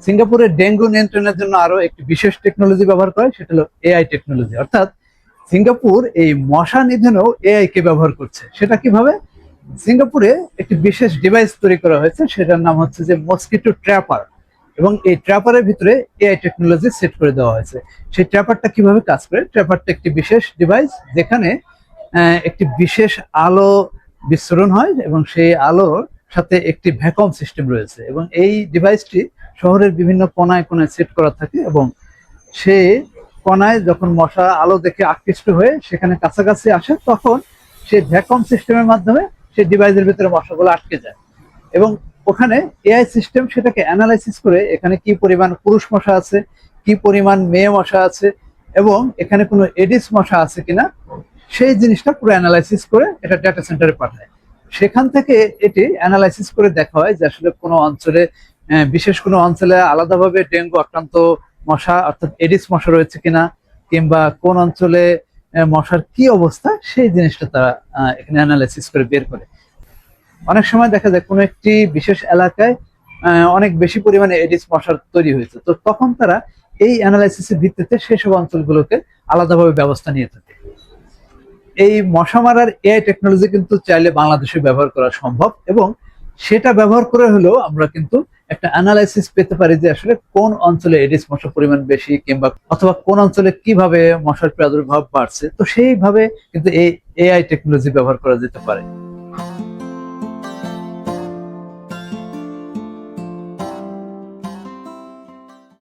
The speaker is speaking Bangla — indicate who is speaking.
Speaker 1: সিঙ্গাপুরে ডেঙ্গু নিয়ন্ত্রণের জন্য আরো একটি বিশেষ টেকনোলজি ব্যবহার করে, সেটা হলো এআই টেকনোলজি। অর্থাৎ সিঙ্গাপুর এই মশা নিধনেও এআই কে ব্যবহার করছে। সেটা কিভাবে? সিঙ্গাপুরে একটি বিশেষ ডিভাইস তৈরি করা হয়েছে, সেটার নাম হচ্ছে যে মসকিটো ট্র্যাপার, এবং এই ট্র্যাপারের ভিতরে এআই টেকনোলজি সেট করে দেওয়া হয়েছে। সেই ট্র্যাপারটা কিভাবে কাজ করে? ট্র্যাপারটা একটি বিশেষ ডিভাইস, যেখানে একটি বিশেষ আলো বিস্ফোরণ হয় এবং সেই আলোর সাথে একটি ভ্যাকুয়াম সিস্টেম রয়েছে, এবং এই ডিভাইসটি শহরের বিভিন্ন কোনায় কোনায় সেট করা থাকে, এবং সে কণায় যখন মশা আলো দেখে আকৃষ্ট হয়ে সেখানে কাছাকাছি আসে, তখন সেই ভ্যাকুয়াম সিস্টেমের মাধ্যমে সেই ডিভাইসের ভিতরে মশাগুলো আটকে যায়, এবং ওখানে এআই সিস্টেম সেটাকে অ্যানালাইসিস করে এখানে কি পরিমাণ পুরুষ মশা আছে, কি পরিমাণ মেয়ে মশা আছে, এবং এখানে কোনো এডিস মশা আছে কিনা, সেই জিনিসটা পুরো অ্যানালাইসিস করে এটা ডেটা সেন্টারে পাঠায়। সেখান থেকে এটি অ্যানালাইসিস করে দেখা হয় যে আসলে কোনো অঞ্চলে, বিশেষ কোনো অঞ্চলে আলাদাভাবে ডেঙ্গু আক্রান্ত মশা অর্থাৎ এডিস মশা রয়েছে কিনা, কিংবা কোন অঞ্চলে মশার কি অবস্থা, সেই জিনিসটা তারা এখানে অ্যানালাইসিস করে বের করে। অনেক সময় দেখা যায় কোনো একটি বিশেষ এলাকায় অনেক বেশি পরিমাণে এডিস মশার তৈরি হয়েছে, তো তখন তারা এই অ্যানালাইসিসের ভিত্তিতে সেসব অঞ্চলগুলোকে আলাদাভাবে ব্যবস্থা নিয়ে থাকে। এই মশা মারার এআই টেকনোলজি কিন্তু চাইলে বাংলাদেশে ব্যবহার করা সম্ভব, এবং সেটা ব্যবহার করে হলেও আমরা কিন্তু একটা অ্যানালাইসিস পেতে পারি যে আসলে কোন অঞ্চলে এডিস মশার পরিমাণ বেশি, কিংবা অথবা কোন অঞ্চলে কিভাবে মশার প্রাদুর্ভাব বাড়ছে। তো সেইভাবে কিন্তু এই এআই টেকনোলজি ব্যবহার করা যেতে পারে।